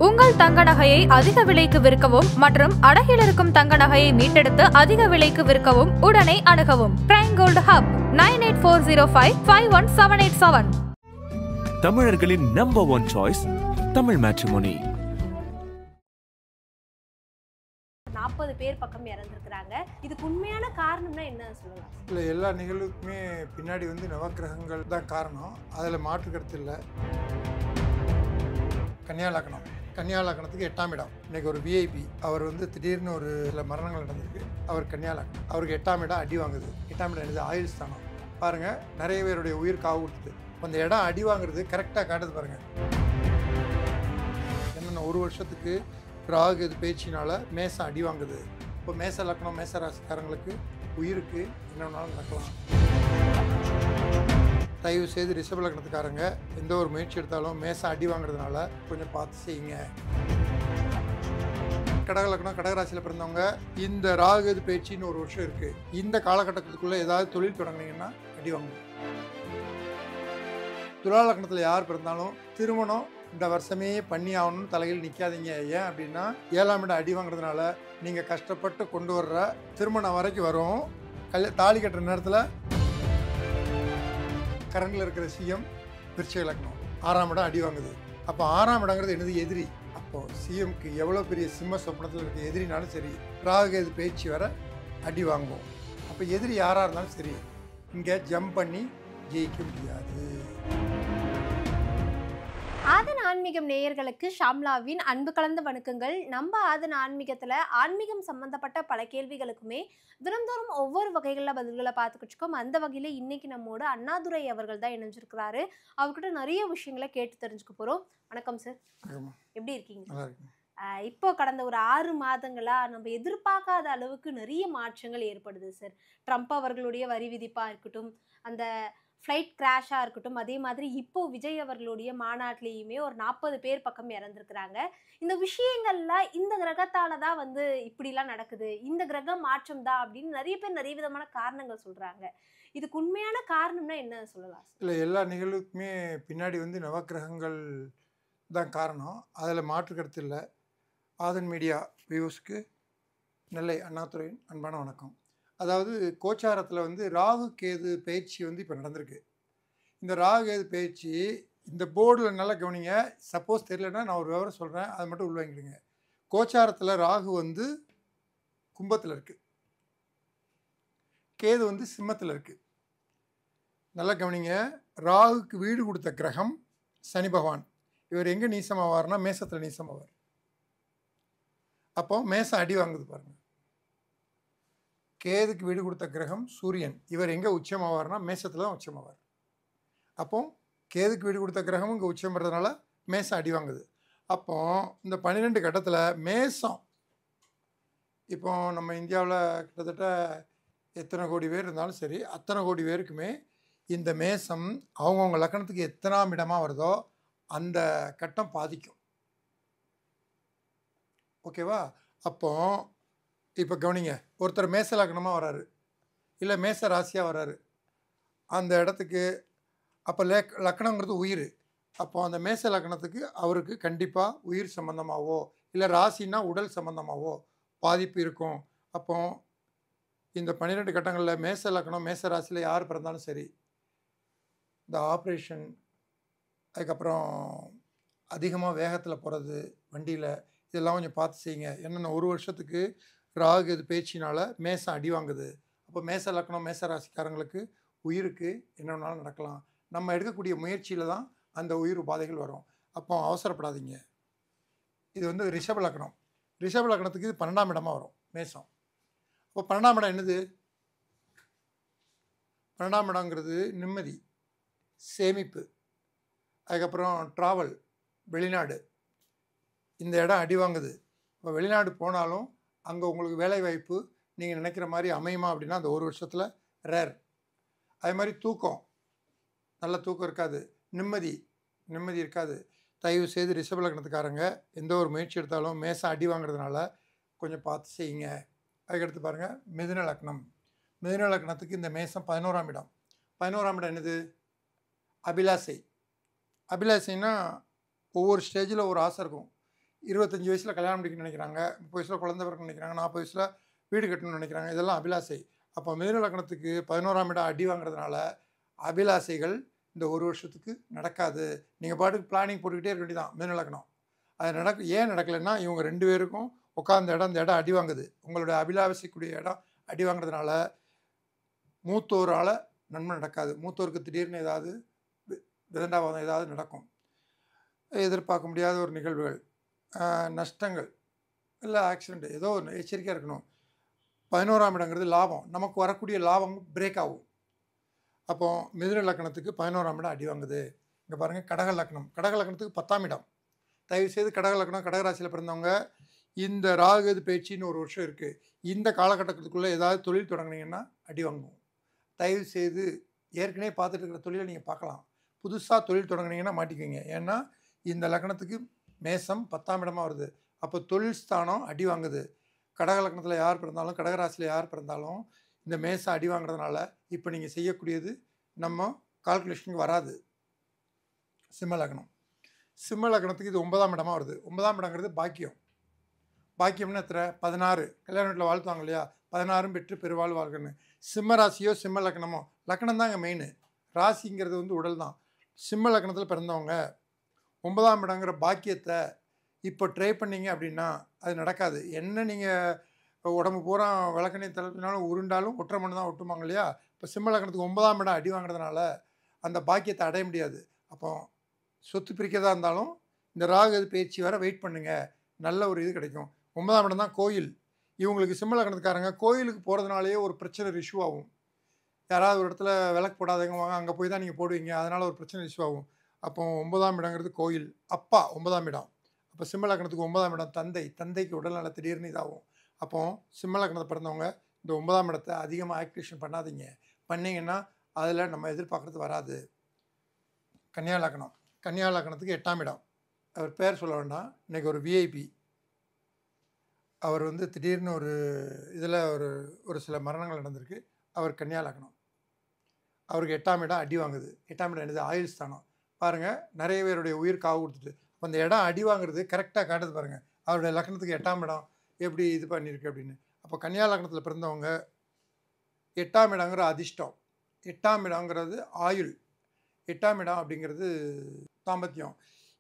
உங்கள் தங்க நகையை அதிக விலைக்கு விற்கவும் மற்றும் அடகில் இருக்கும் தங்க நகையை மீட்டெடுத்து அதிக விலைக்கு விற்கவும் உடனே அணுகவும் பிரைம் கோல்டு ஹப் 9840551787. தமிழர்களின் நம்பர் 1 சாய்ஸ் தமிழ் மேட்ரிமோனி. 40 பேர் பக்கம் இறந்துருக்குறாங்க. இதுக்கு உண்மையான காரணம்னா என்ன சொல்லலாம்? இல்லை, எல்லா நிகழ்வுக்குமே பின்னாடி நவக்கிரகங்கள் தான் காரணம். அதில் மாற்று கருத்து இல்லை. கன்னியா லக்னத்துக்கு 8ஆம் இடம். இன்னைக்கு ஒரு விஐபி அவர் திடீர்னு ஒரு சில மரணங்கள் நடந்திருக்கு. அவர் கன்னியா லக்னம், அவருக்கு 8ஆம் இடம் அடி வாங்குது. 8ஆம் இடம் என்னது? ஆயுள் ஸ்தானம். பாருங்க, நிறைய பேருடைய உயிர் காவு கொடுத்துது. அந்த இடம் அடி வாங்குறது கரெக்டாக காட்டுது பாருங்க. என்னென்ன ஒரு வருஷத்துக்கு ராகு இது பேச்சினால மேசம் அடி வாங்குது. இப்போ மேச லக்னம் மேச ராசிக்காரங்களுக்கு உயிருக்கு என்ன வேணாலும் நடக்கலாம். தயவு செய்து ரிஷப லக்னத்துக்காரங்க எந்த ஒரு முயற்சி எடுத்தாலும் மேசம் அடி வாங்குறதுனால கொஞ்சம் பார்த்து செய்யுங்க. கடக லக்னம் கடகராசியில் பிறந்தவங்க இந்த ராகு இது பேச்சின்னு ஒரு வருஷம் இருக்குது. இந்த காலகட்டத்துக்குள்ளே ஏதாவது தொழில் தொடங்கினீங்கன்னா அடி வாங்கணும். துலா லக்னத்தில் யார் பிறந்தாலும் திருமணம் இந்த வருஷமே பண்ணி ஆகணும்னு தலையில் நிற்காதீங்க. ஏன் அப்படின்னா 7ஆம் இடம் அடி வாங்குறதுனால நீங்கள் கஷ்டப்பட்டு கொண்டு வர்ற திருமணம் வரைக்கும் வரும். தாலி கட்டுற நேரத்தில் கரண்டில் இருக்கிற சிஎம் விருச்சிக லக்னம் 6ஆம் இடம் அடி வாங்குது. அப்போ 6ஆம் இடங்கிறது என்னது? எதிரி. அப்போது சிஎம்க்கு எவ்வளோ பெரிய சிம்ம சொப்னத்தில் இருக்க எதிரினாலும் சரி, ராகு இது பேச்சு வர அடி வாங்குவோம். அப்போ எதிரி யாராக இருந்தாலும் சரி, இங்கே ஜம்ப் பண்ணி ஜெயிக்க முடியாது. ஆதன் ஆன்மீகம் நேயர்களுக்கு ஷாம்லாவின் அன்பு கலந்த வணக்கங்கள். நம்ம ஆதன் ஆன்மீகத்தில் ஆன்மீகம் சம்பந்தப்பட்ட பல கேள்விகளுக்குமே தினந்தோறும் ஒவ்வொரு வகைகளில் பதில்களை பார்த்துக்கிட்டு இருக்கோம். அந்த வகையில் இன்னைக்கு நம்மோட அண்ணாதுரை அவர்கள் தான் இணைஞ்சிருக்கிறாரு. அவர்கிட்ட நிறைய விஷயங்களை கேட்டு தெரிஞ்சுக்க போகிறோம். வணக்கம் சார், எப்படி இருக்கீங்க? இப்போ கடந்த ஒரு 6 மாதங்களா நம்ம எதிர்பார்க்காத அளவுக்கு நிறைய மாற்றங்கள் ஏற்படுது சார். ட்ரம்ப் அவர்களுடைய வரி விதிப்பாக இருக்கட்டும், அந்த ஃப்ளைட் கிராஷாக இருக்கட்டும், அதே மாதிரி இப்போ விஜய் அவர்களுடைய மாநாட்டிலையுமே ஒரு 40 பேர் பக்கம் இறந்துருக்குறாங்க. இந்த விஷயங்கள்லாம் இந்த கிரகத்தால தான் இப்படிலாம் நடக்குது, இந்த கிரக மாற்றம் தான் அப்படின்னு நிறைய பேர் நிறைய விதமான காரணங்கள் சொல்கிறாங்க. இதுக்கு உண்மையான காரணம்னா என்ன சொல்லலாம்? இல்லை, எல்லா நிகழ்வுக்குமே பின்னாடி நவக்கிரகங்கள் தான் காரணம். அதில் மாற்று கருத்து இல்லை. ஆதன் மீடியா வியூஸ்க்கு நெல்லை அண்ணாதுரையின் அன்பான வணக்கம். அதாவது கோச்சாரத்தில் ராகு கேது பயிற்சி இப்போ நடந்திருக்கு. இந்த ராகு கேது பயிற்சி இந்த போர்டில் நல்லா கவனிங்க. சப்போஸ் தெரியலன்னா நான் ஒரு விவரம் சொல்கிறேன், அதை மட்டும் உள்வாங்கிடுங்க. கோச்சாரத்தில் ராகு கும்பத்தில் இருக்குது, கேது சிம்மத்தில் இருக்குது. நல்லா கவனிங்க. ராகுக்கு வீடு கொடுத்த கிரகம் சனி பகவான். இவர் எங்கே நீசமாவார்னா மேசத்தில் நீசமாவார். அப்போ மேசம் அடி வாங்குது பாருங்கள். கேதுக்கு வீடு கொடுத்த கிரகம் சூரியன். இவர் எங்கே உச்சமாவார்னா மேசத்தில் தான் உச்சமாவார். அப்போ கேதுக்கு வீடு கொடுத்த கிரகம் இங்கே உச்சம் பண்ணுறதுனால மேசம் அடி வாங்குது. அப்போ இந்த 12 கட்டத்தில் மேசம், இப்போ நம்ம இந்தியாவில் கிட்டத்தட்ட எத்தனை கோடி பேர் இருந்தாலும் சரி, அத்தனை கோடி பேருக்குமே இந்த மேசம் அவங்கவுங்க லக்கணத்துக்கு எத்தனாம் இடமாக வருதோ அந்த கட்டம் பாதிக்கும். ஓகேவா? அப்போ இப்போ கவனிங்க, ஒருத்தர் மேச லக்னமாக வராரு, இல்லை மேச ராசியாக வராரு அந்த இடத்துக்கு. அப்போ லக்னங்கிறது உயிர். அப்போ அந்த மேச லக்னத்துக்கு அவருக்கு கண்டிப்பாக உயிர் சம்மந்தமாகவோ இல்லை ராசின்னா உடல் சம்மந்தமாகவோ பாதிப்பு இருக்கும். அப்போ இந்த 12 கட்டங்களில் மேச லக்னம் மேச ராசியில் யார் பிறந்தாலும் சரி, இந்த ஆப்ரேஷன், அதுக்கப்புறம் அதிகமாக வேகத்தில் போகிறது வண்டியில், இதெல்லாம் கொஞ்சம் பார்த்து செய்யுங்க. என்னென்ன ஒரு வருஷத்துக்கு ராகு இது பேச்சினால் மேசம் அடி வாங்குது. அப்போ மேச லக்னம் மேச ராசிக்காரங்களுக்கு உயிருக்கு என்ன வேணாலும் நடக்கலாம். நம்ம எடுக்கக்கூடிய முயற்சியில் தான் அந்த உயிர் உபாதைகள் வரும். அப்போ அவசரப்படாதீங்க. இது ரிஷப லக்னம். ரிஷப லக்னத்துக்கு இது 12ஆம் இடமாக வரும் மேசம். அப்போ 12ஆம் இடம் என்னது? 12ஆம் இடங்கிறது நிம்மதி, சேமிப்பு, அதுக்கப்புறம் ட்ராவல், வெளிநாடு. இந்த இடம் அடி வாங்குது. இப்போ வெளிநாடு போனாலும் அங்கே உங்களுக்கு வேலை வாய்ப்பு நீங்கள் நினைக்கிற மாதிரி அமையுமா அப்படின்னா அந்த ஒரு வருஷத்தில் ரேர். அதே மாதிரி தூக்கம், நல்ல தூக்கம் இருக்காது, நிம்மதி இருக்காது. தயவு செய்து ரிஷப லக்னத்துக்காரங்க எந்த ஒரு முயற்சி எடுத்தாலும் மேசம் அடி வாங்குறதுனால கொஞ்சம் பார்த்து செய்யுங்க. அதுக்கடுத்து பாருங்கள், மிதுன லக்னம். மிதுன லக்னத்துக்கு இந்த மேசம் 11ஆம் இடம். 11ஆம் இடம் என்னது? அபிலாசை. அபிலாசைன்னா ஒவ்வொரு ஸ்டேஜில் ஒரு ஆசை இருக்கும். 25 வயசில் கல்யாணம் முடிக்கணும்னு நினைக்கிறாங்க, 30 வயசில் குழந்தை பிறக்கணும்னு நினைக்கிறாங்க, 40 வயசில் வீடு கட்டணும்னு நினைக்கிறாங்க. இதெல்லாம் அபிலாசை. அப்போ மிதுன லக்னத்துக்கு 11ஆம் இடம் அடி வாங்குறதுனால அபிலாசைகள் இந்த ஒரு வருஷத்துக்கு நடக்காது. நீங்கள் பாட்டுக்கு பிளானிங் போட்டுக்கிட்டே இருக்க வேண்டியதான். மிதுன லக்னம் அது ஏன் நடக்கலைன்னா இவங்க 2 பேருக்கும் உட்கார்ந்த இடம், இந்த இடம் அடி வாங்குது. உங்களுடைய அபிலாசைக்குரிய இடம் அடி வாங்குறதுனால மூத்தோரால் நன்மை நடக்காது. மூத்தோருக்கு திடீர்னு ஏதாவது விதண்டாவாதம் ஏதாவது நடக்கும். எதிர்பார்க்க முடியாத ஒரு நிகழ்வுகள், நஷ்டங்கள், இல்லை ஆக்சிடெண்ட், ஏதோ ஒன்று எச்சரிக்கையாக இருக்கணும். 11ஆம் இடங்கிறது லாபம். நமக்கு வரக்கூடிய லாபம் பிரேக் ஆகும். அப்போ மிதுன லக்னத்துக்கு 11ஆம் இடம் அடி வாங்குது. இங்கே பாருங்கள், கடக லக்னம். கடக லக்னத்துக்கு 10ஆம் இடம். தயவுசெய்து கடக லக்னம், கடகராசியில் பிறந்தவங்க இந்த ராகு பேச்சின்னு ஒரு வருஷம் இருக்குது. இந்த காலகட்டத்துக்குள்ளே ஏதாவது தொழில் தொடங்கினீங்கன்னா அடி வாங்குவோம். தயவுசெய்து ஏற்கனவே பார்த்துட்டு இருக்கிற தொழிலை நீங்கள் பார்க்கலாம். புதுசாக தொழில் தொடங்கினீங்கன்னா மாட்டிக்குவீங்க. ஏன்னா இந்த லக்னத்துக்கு மேசம் 10ஆம் இடமாக வருது. அப்போ தொழில் ஸ்தானம் அடி வாங்குது. கடக லக்னத்தில் யார் பிறந்தாலும், கடகராசியில் யார் பிறந்தாலும் இந்த மேசம் அடி வாங்குறதுனால இப்போ நீங்கள் செய்யக்கூடியது நம்ம கால்குலேஷனுக்கு வராது. சிம்ம லக்னம். சிம்ம லக்னத்துக்கு இது 9ஆம் இடமாக வருது. 9ஆம் இடங்கிறது பாக்கியம். பாக்கியம்னு எத்தனை? 16. கல்யாண வீட்டில் வாழ்த்துவாங்க இல்லையா, 16 பெற்று பெருவாழ் வாழ்க்கன்னு. சிம்ம ராசியோ சிம்ம லக்னமோ, லக்னம் தாங்க மெயின். ராசிங்கிறது உடல் தான். சிம்ம லக்னத்தில் பிறந்தவங்க 9ஆம் இடங்கிற பாக்கியத்தை இப்போ ட்ரை பண்ணிங்க அப்படின்னா அது நடக்காது. என்ன நீங்கள் உடம்பு பூரா விளக்கணி தளர்த்தினாலும் உருண்டாலும் ஒற்றை மண்ணு தான் ஒட்டுமாங்க இல்லையா. இப்போ சிம்ம லக்னத்துக்கு 9ஆம் இடம் அடி வாங்குறதுனால அந்த பாக்கியத்தை அடைய முடியாது. அப்போ சொத்து பிரிக்கிறதா இருந்தாலும் இந்த ராகு பயிற்சி வர வெயிட் பண்ணுங்கள், நல்ல ஒரு இது கிடைக்கும். 9ஆம் இடம் தான் கோயில். இவங்களுக்கு சிம்ம லக்னத்துக்காரங்க கோயிலுக்கு போகிறதுனாலேயே ஒரு பிரச்சனை இஷ்யூ ஆகும். யாராவது ஒரு இடத்துல விளக்கு போடாதவங்க வாங்க, அங்கே போய் தான் நீங்கள் போடுவீங்க, அதனால் ஒரு பிரச்சனை இஷ்யூ ஆகும். அப்போ 9ஆம் இடங்கிறது கோயில். அப்பா 9ஆம் இடம். அப்போ சிம்ம லக்னத்துக்கு 9ஆம் இடம் தந்தை. தந்தைக்கு உடல்நல திடீர்னு இதாகும். அப்போ சிம்ம லக்னத்தை பிறந்தவங்க இந்த 9ஆம் இடத்தை அதிகமாக ஆக்டிவேஷன் பண்ணாதீங்க. பண்ணிங்கன்னா அதில் நம்ம எதிர்பார்க்குறது வராது. கன்னியா லக்னம். கன்னியா லக்னத்துக்கு 8ஆம் இடம். அவர் பேர் சொல்ல வேண்டாம், இன்றைக்கி ஒரு விஐபி. அவர் திடீர்னு ஒரு இதில் ஒரு சில மரணங்கள் நடந்திருக்கு. அவர் கன்னியா லக்னம். அவருக்கு 8ஆம் இடம் அடி வாங்குது. 8ஆம் இடம் என்னது? ஆயுள் ஸ்தானம். பாருங்கள், நிறைய பேருடைய உயிர் காவு கொடுத்துட்டு அப்போ அந்த இடம் அடி வாங்குறது கரெக்டாக காட்டுது பாருங்கள். அவருடைய லக்னத்துக்கு 8ஆம் இடம் எப்படி இது பண்ணியிருக்கு அப்படின்னு. அப்போ கன்னியா லக்னத்தில் பிறந்தவங்க 8ஆம் இடங்கிற அதிர்ஷ்டம், 8ஆம் இடங்கிறது ஆயுள், 8ஆம் இடம் அப்படிங்கிறது தாம்பத்தியம்.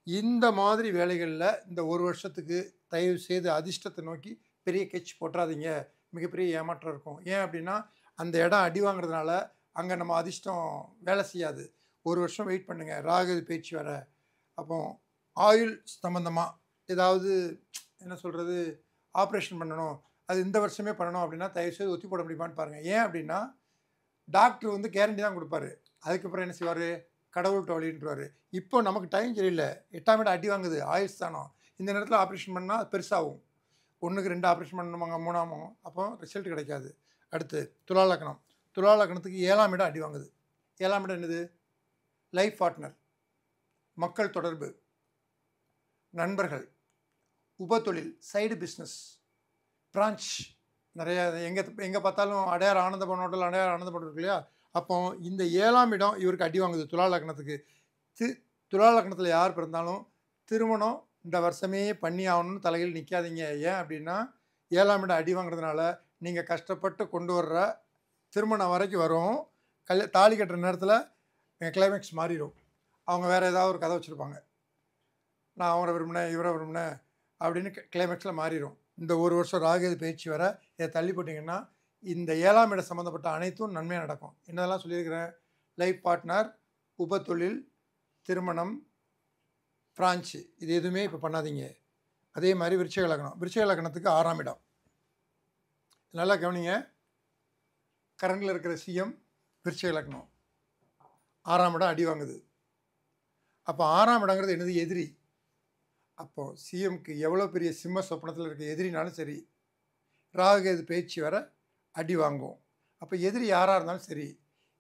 இந்த மாதிரி வேலைகளில் இந்த ஒரு வருஷத்துக்கு தயவு செய்து அதிர்ஷ்டத்தை நோக்கி பெரிய கெச் போட்டுறாதீங்க. மிகப்பெரிய ஏமாற்றம் இருக்கும். ஏன் அப்படின்னா அந்த இடம் அடி வாங்குறதுனால அங்கே நம்ம அதிர்ஷ்டம் வேலை செய்யாது. ஒரு வருஷம் வெயிட் பண்ணுங்கள், ராகு பேச்சு வர. அப்போ ஆயுள் சம்மந்தமாக ஏதாவது என்ன சொல்கிறது ஆப்ரேஷன் பண்ணணும், அது இந்த வருஷமே பண்ணணும் அப்படின்னா தயவுசெய்து ஒத்தி போட முடியுமான்னு பாருங்கள். ஏன் அப்படின்னா டாக்டர் கேரண்டி தான் கொடுப்பாரு. அதுக்கப்புறம் என்ன செய்வார்? கடவுள்கிட்ட வழின்றார். இப்போ நமக்கு டைம் சரியில்லை, 8ஆம் இடம் அடி வாங்குது, ஆயுள் ஸ்தானம். இந்த நேரத்தில் ஆப்ரேஷன் பண்ணால் பெருசாகும். 1க்கு 2 ஆப்ரேஷன் பண்ணணுமாங்க, 3ஆகும். அப்போ ரிசல்ட் கிடைக்காது. அடுத்து துலா லக்னம். துலா லக்னத்துக்கு 7ஆம் இடம் அடி வாங்குது. 7ஆம் இடம் என்னது? லைஃப் பார்ட்னர், மக்கள் தொடர்பு, நண்பர்கள், உபத்தொழில், சைடு பிஸ்னஸ், பிரான்ச் நிறையா. எங்கே பார்த்தாலும் அடையார் ஆனந்த ஹோட்டல், அடையார் ஆனந்த ஹோட்டல் இருக்கு இல்லையா. அப்போ இந்த 7ஆம் இடம் இவருக்கு அடி வாங்குது துலா லக்னத்துக்கு. துலா லக்னத்தில் யார் பிறந்தாலும் திருமணம் இந்த வருஷமே பண்ணி ஆகணும்னு தலையில் நிற்காதீங்க. ஏன் அப்படின்னா 7ஆம் இடம் அடி வாங்குறதுனால நீங்கள் கஷ்டப்பட்டு கொண்டு வர்ற திருமணம் வரைக்கும் வரும். தாலி கட்டுற நேரத்தில் கிளைமேக்ஸ் மாறிடும். அவங்க வேறு ஏதாவது ஒரு கதை வச்சுருப்பாங்க, நான் அவரை விரும்பினேன், இவரை விரும்பினேன் அப்படின்னு கிளைமேக்ஸில் மாறிடும். இந்த ஒரு வருஷம் ராகு பயிற்சி வர இதை தள்ளி போட்டிங்கன்னா இந்த 7ஆம் இடம் சம்மந்தப்பட்ட அனைத்தும் நன்மையாக நடக்கும். என்னதெல்லாம் சொல்லியிருக்கிறேன்? லைஃப் பார்ட்னர், உபத்தொழில், திருமணம், பிரான்ச்சு, இது எதுவுமே இப்போ பண்ணாதீங்க. அதே மாதிரி விருச்சிக லக்னம். விருச்சிக லக்னத்துக்கு 6ஆம் இடம். நல்லா கவனிங்க, கரண்டில் இருக்கிற சிஎம் விருச்சிக லக்னம், 6ஆம் இடம் அடி வாங்குது. அப்போ 6ஆம் இடங்கிறது என்னது? எதிரி. அப்போது சிஎம்க்கு எவ்வளோ பெரிய சிம்ம சொப்பனத்தில் இருக்க எதிரினாலும் சரி, ராகு பேச்சு வர அடி வாங்கும். அப்போ எதிரி யாராக இருந்தாலும் சரி,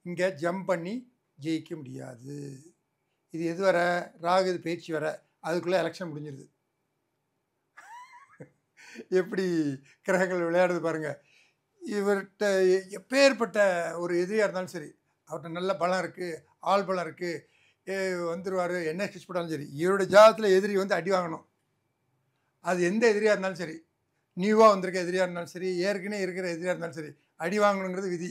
இங்கே ஜம்ப் பண்ணி ஜெயிக்க முடியாது. இது எது வர? ராகு பேச்சு வர, அதுக்குள்ளே எலெக்ஷன் முடிஞ்சிருது. எப்படி கிரகங்கள் விளையாடுது பாருங்கள். இவர்கிட்ட எப்பேற்பட்ட ஒரு எதிரியாக இருந்தாலும் சரி, அவர்கிட்ட நல்ல பலம் இருக்குது, ஆள் பலம் இருக்குது, வந்துடுவார், என்ன ஸ்டிச் போட்டாலும் சரி, இவருடைய ஜாதகத்தில் எதிரி அடி வாங்கணும். அது எந்த எதிரியாக இருந்தாலும் சரி, நியூவாக வந்திருக்க எதிரியாக இருந்தாலும் சரி, ஏற்கனவே இருக்கிற எதிரியாக இருந்தாலும் சரி, அடி வாங்கணுங்கிறது விதி.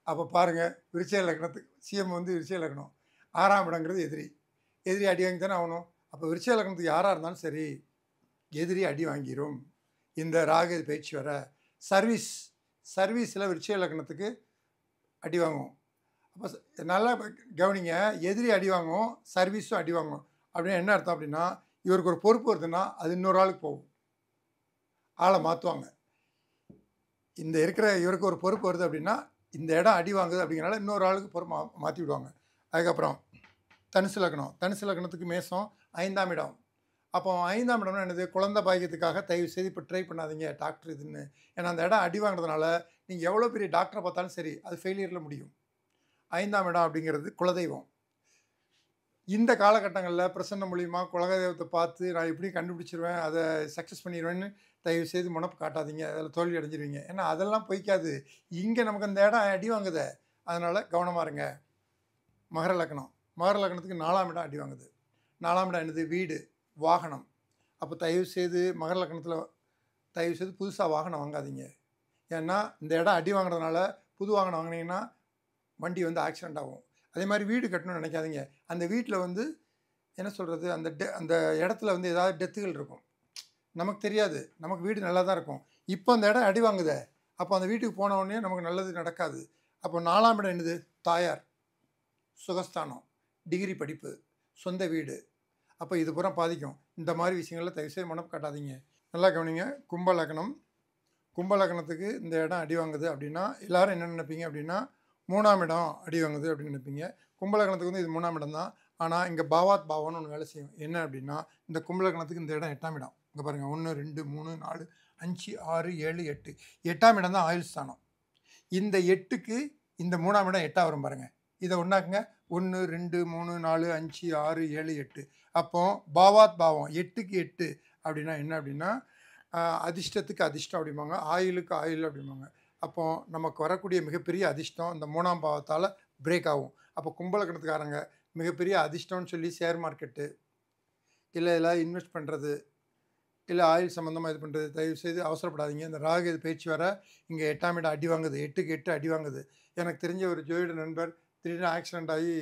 அப்போ பாருங்கள், விருச்சிக லக்னத்துக்கு சிஎம் வந்து விருச்சிக லக்னம், 6ஆம் இடங்கிறது எதிரி. எதிரி அடி வாங்கி தானே ஆகணும். அப்போ விருச்சிக லக்னத்துக்கு யாராக இருந்தாலும் சரி, எதிரி அடி வாங்கிடும். இந்த ராகு பயிற்சி வர சர்வீஸில் விருச்சிக லக்னத்துக்கு அடி வாங்கும். அப்போ நல்லா கவனிங்க, எதிரி அடி வாங்கும், சர்வீஸும் அடி வாங்கும். அப்படின்னா என்ன அர்த்தம் அப்படின்னா, இவருக்கு ஒரு பொறுப்பு வருதுன்னா அது இன்னொரு ஆளுக்கு போகும், ஆளை மாற்றுவாங்க. இந்த இருக்கிற இவருக்கு ஒரு பொறுப்பு வருது அப்படின்னா இந்த இடம் அடி வாங்குது அப்படிங்கிறனால இன்னொரு ஆளுக்கு பொறுப்பு மாற்றி விடுவாங்க. அதுக்கப்புறம் தனுசு லக்னத்துக்கு மேசம் 5ஆம் இடம். அப்போ 5ஆம் இடம்னா என்னது? குழந்தை பாக்கியத்துக்காக தயவு செய்து இப்போ ட்ரை பண்ணாதீங்க டாக்டர் இதுன்னு. ஏன்னா அந்த இடம் அடி வாங்குறதுனால நீங்கள் எவ்வளோ பெரிய டாக்டரை பார்த்தாலும் சரி அது ஃபெயிலியரில் முடியும். 5ஆம் இடம் அப்படிங்கிறது குலதெய்வம். இந்த காலகட்டங்களில் பிரசன்ன மூலியமா குலதெய்வத்தை பார்த்து நான் எப்படி கண்டுபிடிச்சிருவேன், அதை சக்ஸஸ் பண்ணிடுவேன்னு தயவு செய்து முனப்பு காட்டாதீங்க, அதில் தோல்வி அடைஞ்சிருவீங்க. ஏன்னா அதெல்லாம் பொய்க்காது. இங்கே நமக்கு அந்த இடம் அடி வாங்குது, அதனால் கவனமாக இருங்க. மகர லக்னத்துக்கு 4ஆம் இடம் அடி வாங்குது. 4ஆம் இடம் என்னது? வீடு, வாகனம். அப்போ தயவு செய்து மகர லக்னத்தில் புதுசாக வாகனம் வாங்காதீங்க. ஏன்னா இந்த இடம் அடி வாங்குறதுனால புது வாகனம் வாங்கினீங்கன்னா வண்டி வந்து ஆக்சிடெண்ட் ஆகும். அதே மாதிரி வீடு கட்டணும்னு நினைக்காதீங்க. அந்த வீட்டில் வந்து என்ன சொல்கிறது, அந்த இடத்துல வந்து ஏதாவது டெத்துகள் இருக்கும், நமக்கு தெரியாது. நமக்கு வீடு நல்லா தான் இருக்கும். இப்போ அந்த இடம் அடி வாங்குதே, அப்போ அந்த வீட்டுக்கு போன உடனே நமக்கு நல்லது நடக்காது. அப்போ 4ஆம் இடம் என்னது? தாயார், சுகஸ்தானம், டிகிரி படிப்பு, சொந்த வீடு. அப்போ இது பூரா பாதிக்கும். இந்த மாதிரி விஷயங்களில் தயவுசெய்து மனம் காட்டாதீங்க. நல்லா கவனிங்க. கும்ப லக்னத்துக்கு இந்த இடம் அடி வாங்குது அப்படின்னா எல்லோரும் என்ன நினைப்பீங்க அப்படின்னா 3ஆம் இடம் அடி வாங்குது அப்படின்னு நினைப்பீங்க. கும்ப லக்னத்துக்கு வந்து இது 3ஆம் இடம் தான். ஆனால் இங்கே பாவம்னு ஒன்று வேலை செய்யும். என்ன அப்படின்னா இந்த கும்ப லக்னத்துக்கு இந்த இடம் 8ஆம் இடம். இங்கே பாருங்கள், 1 2 3 4 5 6 7 8. 8ஆம் இடம் தான் ஆயுள் ஸ்தானம். இந்த 8க்கு இந்த 3ஆம் இடம் 8ஆக வரும் பாருங்கள். இதை ஒன்றாக்குங்க. 1 2 3 4 5 6 7 8. அப்போ பாவம் 8க்கு 8 அப்படின்னா என்ன அப்படின்னா அதிர்ஷ்டத்துக்கு அதிர்ஷ்டம் அப்படிம்பாங்க, ஆயுளுக்கு ஆயுள் அப்படிம்பாங்க. அப்போ நமக்கு வரக்கூடிய மிகப்பெரிய அதிர்ஷ்டம் இந்த 3ஆம் பாவத்தால் பிரேக் ஆகும். அப்போ கும்ப லக்னத்துக்காரங்க மிகப்பெரிய அதிர்ஷ்டம்னு சொல்லி ஷேர் மார்க்கெட்டு இல்லை எல்லாம் இன்வெஸ்ட் பண்ணுறது இல்லை ஆயில் சம்மந்தமாக இது பண்ணுறது தயவுசெய்து அவசரப்படாதீங்க. இந்த ராகு பயிற்சி வர இங்கே 8ஆம் இடம் அடி வாங்குது, 8க்கு 8 அடி வாங்குது. எனக்கு தெரிஞ்ச ஒரு ஜோதிட நண்பர் திடீர்னு ஆக்சிடெண்ட் ஆகி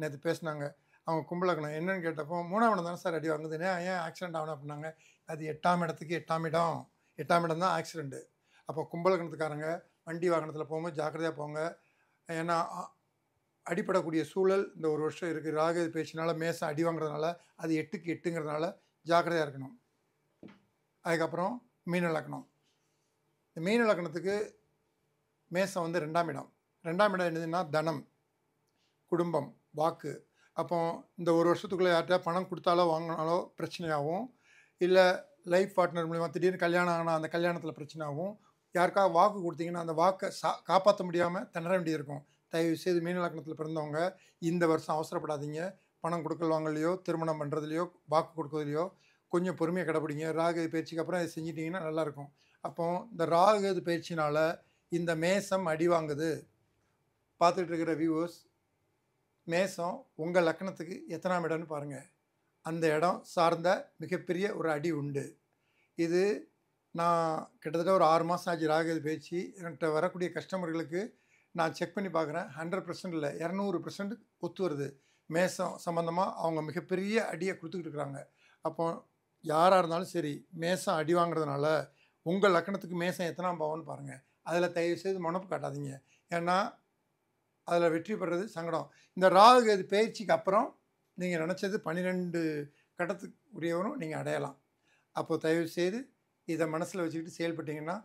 நேற்று பேசினாங்க. அவங்க கும்ப லக்னம். என்னன்னு கேட்டப்போ 3ஆம் இடம் தானே சார் அடி வாங்குதுன்னு. ஏன் ஆக்சிடெண்ட் ஆகணும் அப்படின்னாங்க. அது 8ஆம் இடத்துக்கு 8ஆம் இடம் தான் ஆக்சிடெண்ட்டு. அப்போ கும்ப லக்னத்துக்காரங்க வண்டி வாகனத்தில் போகும்போது ஜாக்கிரதையாக போங்க. ஏன்னா அடிப்படக்கூடிய சூழல் இந்த ஒரு வருஷம் இருக்குது. ராகு பேச்சினால மேசம் அடி வாங்குறதுனால அது 8க்கு 8ங்கிறதுனால ஜாக்கிரதையாக இருக்கணும். அதுக்கப்புறம் மீன லக்னம். இந்த மீன லக்னத்துக்கு மேசம் வந்து 2ஆம் இடம். 2ஆம் இடம் என்னதுன்னா தனம், குடும்பம், வாக்கு. அப்போ இந்த ஒரு வருஷத்துக்குள்ளே யார்கிட்ட பணம் கொடுத்தாலோ வாங்கினாலோ பிரச்சனையாகும். இல்லை லைஃப் பார்ட்னர் மூலிமா திடீர்னு கல்யாணம் ஆனால் அந்த கல்யாணத்தில் பிரச்சனை ஆகும். யாருக்காக வாக்கு கொடுத்தீங்கன்னா அந்த வாக்கை காப்பாற்ற முடியாமல் திணற வேண்டியிருக்கும். தயவு செய்து மீன லக்னத்தில் பிறந்தவங்க இந்த வருஷம் அவசரப்படாதீங்க. பணம் கொடுக்கல் வாங்கலையோ திருமணம் பண்ணுறதுலையோ வாக்கு கொடுக்கறதுலையோ கொஞ்சம் பொறுமையை கடைப்பிடிங்க. ராகு பயிற்சிக்கு அப்புறம் இதை செஞ்சிட்டிங்கன்னா நல்லாயிருக்கும். அப்போ இந்த ராகு பயிற்சினால் இந்த மேசம் அடி வாங்குது. பார்த்துட்டு இருக்கிற வியூவர்ஸ், மேசம் உங்கள் லக்னத்துக்கு எத்தனாம் இடம்னு பாருங்கள். அந்த இடம் சார்ந்த மிகப்பெரிய ஒரு அடி உண்டு. இது நான் கிட்டத்தட்ட ஒரு 6 மாதம் ஆச்சு ராகு பயிற்சி. என்கிட்ட வரக்கூடிய கஸ்டமர்களுக்கு நான் செக் பண்ணி பார்க்குறேன். 100% இல்லை, 200% ஒத்து வருது. மேசம் சம்மந்தமாக அவங்க மிகப்பெரிய அடியை கொடுத்துக்கிட்டு இருக்கிறாங்க. அப்போ யாராக இருந்தாலும் சரி, மேசம் அடி வாங்குறதுனால உங்கள் லக்னத்துக்கு மேசம் எத்தனாம் பாவம்னு பாருங்கள். அதில் தயவுசெய்து முனப்பு காட்டாதீங்க. ஏன்னா அதில் வெற்றி பெறுறது சங்கடம். இந்த ராகு பயிற்சிக்கு அப்புறம் நீங்கள் நினச்சது 12 கட்டத்துக்கு உரியவரும் நீங்கள் அடையலாம். அப்போது தயவுசெய்து இதை மனசில் வச்சுக்கிட்டு செயல்பட்டீங்கன்னா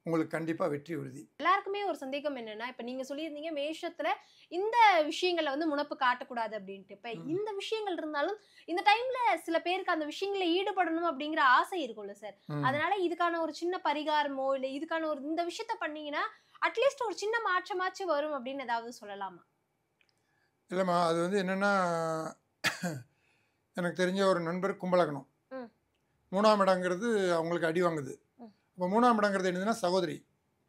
உங்களுக்கு கண்டிப்பாக வெற்றி உறுதி. எல்லாருக்குமே ஒரு சந்தேகம் என்னன்னா, இப்போ நீங்கள் சொல்லியிருந்தீங்க மேஷத்தில் இந்த விஷயங்களை வந்து முனப்பு காட்டக்கூடாது அப்படின்ட்டு. இப்போ இந்த விஷயங்கள் இருந்தாலும் இந்த டைமில் சில பேருக்கு அந்த விஷயங்களை ஈடுபடணும் அப்படிங்கிற ஆசை இருக்கும்ல சார். அதனால இதுக்கான ஒரு சின்ன பரிகாரமோ இல்லை இதுக்கான ஒரு இந்த விஷயத்த பண்ணீங்கன்னா அட்லீஸ்ட் ஒரு சின்ன மாற்றமாச்சு வரும் அப்படின்னு ஏதாவது சொல்லலாமா? இல்லைம்மா, அது வந்து என்னென்னா, எனக்கு தெரிஞ்ச ஒரு நண்பர் கும்பலக்கணம். 3ஆம் இடங்கிறது அவங்களுக்கு அடி வாங்குது. இப்போ 3ஆம் இடங்கிறது என்னதுன்னா சகோதரி.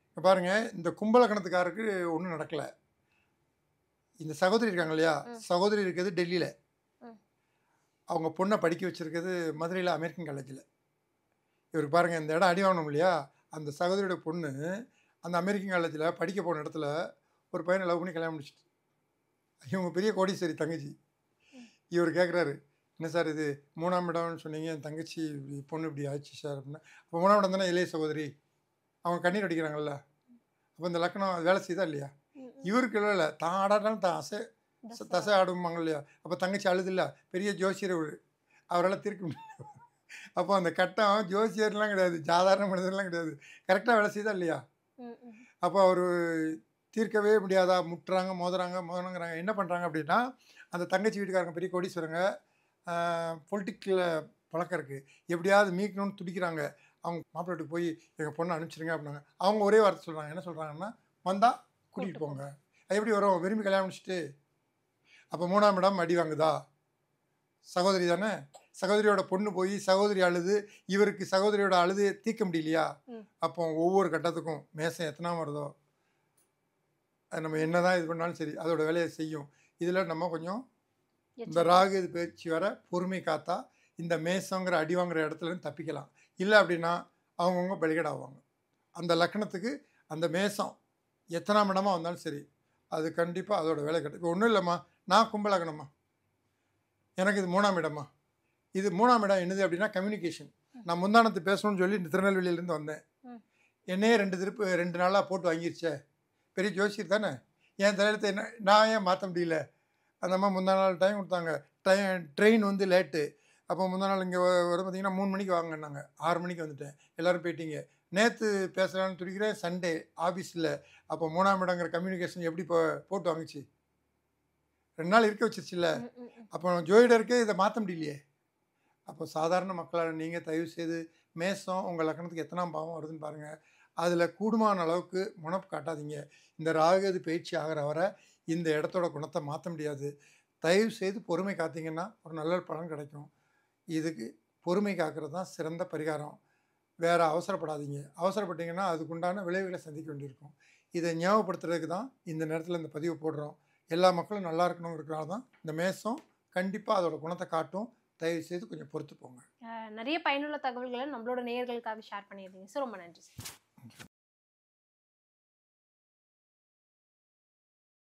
இப்போ பாருங்கள், இந்த கும்பலக்கணத்துக்காருக்கு ஒன்றும் நடக்கலை. இந்த சகோதரி இருக்காங்க இல்லையா, சகோதரி இருக்கிறது டெல்லியில், அவங்க பொண்ணை படிக்க வச்சுருக்கிறது மதுரையில் அமெரிக்கன் காலேஜில். இவருக்கு பாருங்கள் இந்த இடம் அடி வாங்கணும் இல்லையா, அந்த சகோதரியோட பொண்ணு அந்த அமெரிக்கன் காலேஜில் படிக்க போன இடத்துல ஒரு பையனை லவ் பண்ணி கல்யாணம் முடிச்சிட்டு, இவங்க பெரிய கோடீஸ்வரி தங்கச்சி. இவர் கேட்குறாரு, என்ன சார் இது 3ஆம் இடம்னு சொன்னீங்க, என் தங்கச்சி இப்படி பொண்ணு இப்படி ஆச்சு சார் அப்படின்னா. அப்போ 3ஆம் இடம் தானே இளைய சகோதரி, அவங்க கண்ணீர் அடிக்கிறாங்கல்ல, அப்போ இந்த லக்னம் வேலை செய்தா இல்லையா? இவருக்கு இல்லை, தான் ஆடாட்டாலும் தான் தசை ஆடுவாங்க இல்லையா, அப்போ தங்கச்சி அழுது இல்லை, பெரிய ஜோசியர் அவரால் தீர்க்க முடியும். அப்போ அந்த கட்டம் ஜோசியர்லாம் கிடையாது, சாதாரண மனிதர்லாம் கிடையாது, கரெக்டாக வேலை செய்தா இல்லையா? அப்போ அவர் தீர்க்கவே முடியாதா, முட்டுறாங்க மோதுறாங்கிறாங்க. என்ன பண்ணுறாங்க அப்படின்னா, அந்த தங்கச்சி வீட்டுக்காரங்க பெரிய கோடீஸ்வரங்க, பொலிட்டிக்கில் பழக்கம் இருக்குது, எப்படியாவது மீட்கணும்னு துடிக்கிறாங்க. அவங்க மாப்பிள்ளை வீட்டுக்கு போய் எங்கள் பொண்ணை அனுப்பிச்சிருங்க அப்படின்னாங்க. அவங்க ஒரே வார்த்தை சொல்கிறாங்க, என்ன சொல்கிறாங்கன்னா, வந்தால் கூட்டிகிட்டு போங்க. அது எப்படி வரும், விரும்பி கல்யாணம் முடிச்சுட்டு? அப்போ 3ஆம் இடம் அடி வாங்குதா? சகோதரி தானே, சகோதரியோட பொண்ணு போய் சகோதரி அழுது, இவருக்கு சகோதரியோட அழுது தீர்க்க முடியலையா? அப்போ ஒவ்வொரு கட்டத்துக்கும் மேசம் எத்தனாம் வருதோ அது நம்ம என்ன தான் இது பண்ணாலும் சரி அதோட வேலையை செய்யும். இதில் நம்ம கொஞ்சம் இந்த ராகு இது பயிற்சி வர பொறுமை காத்தா இந்த மேசங்கிற அடி வாங்குற இடத்துலேருந்து தப்பிக்கலாம். இல்லை அப்படின்னா அவங்கவுங்க பலிகடாவாங்க. அந்த லக்னத்துக்கு அந்த மேசம் எத்தனாம் இடமா வந்தாலும் சரி அது கண்டிப்பாக அதோட வேலை கட்டும். இப்போ ஒன்றும் இல்லைம்மா, நான் கும்பலக்கணம்மா, எனக்கு இது 3ஆம் இடமா, இது 3ஆம் இடம் என்னது அப்படின்னா கம்யூனிகேஷன். நான் முந்தானத்து பேசணும்னு சொல்லி திருநெல்வேலியிலேருந்து வந்தேன், என்னையே 2 நாளாக போட்டு வாங்கிருச்சே, பெரிய ஜோசியர் தானே, என் தலையெழுத்து என்ன நான் ஏன் மாற்ற முடியல? அந்த அம்மா முந்தா நாள் டைம் கொடுத்தாங்க, ட்ரெயின் வந்து லேட்டு, அப்போ முந்தா நாள் இங்கே வரும் பார்த்தீங்கன்னா 3 மணிக்கு வாங்கினாங்க, 6 மணிக்கு வந்துட்டேன், எல்லோரும் போயிட்டீங்க. நேற்று பேசலான்னு துடிக்கிறேன், சண்டே ஆஃபீஸில். அப்போ 3ஆம் இடங்கிற கம்யூனிகேஷன் எப்படி போட்டு வாங்கிச்சு? 2 நாள் இருக்க வச்சிருச்சு இல்லை? அப்போ ஜோதிடருக்கே இதை மாற்ற முடியலையே. அப்போ சாதாரண மக்களால் நீங்கள் தயவு செய்து மேசம் உங்கள் லக்னத்துக்கு எத்தனாம் பாவம் வருதுன்னு பாருங்கள், அதில் கூடுமான அளவுக்கு முனப்பு காட்டாதீங்க. இந்த ராகுகேது பயிற்சி ஆகிற வரை இந்த இடத்தோட குணத்தை மாற்ற முடியாது. தயவு செய்து பொறுமை காத்தீங்கன்னா ஒரு நல்ல பலன் கிடைக்கும். இதுக்கு பொறுமை காக்கிறது தான் சிறந்த பரிகாரம். வேறு அவசரப்படாதீங்க, அவசரப்பட்டீங்கன்னா அதுக்குண்டான விளைவுகளை சந்திக்க வேண்டியிருக்கும். இதை ஞாபகப்படுத்துறதுக்கு தான் இந்த நேரத்தில் இந்த பதிவு போடுறோம். எல்லா மக்களும் நல்லா இருக்கணுங்கிறதுனால தான் இந்த மேசம் கண்டிப்பாக அதோட குணத்தை காட்டும். தயவு செய்து கொஞ்சம் பொறுத்து போங்க. நிறைய பயனுள்ள தகவல்களை நம்மளோட நேயர்களுக்காக ஷேர் பண்ணியிருந்தீங்க சார், ரொம்ப நன்றி சார்.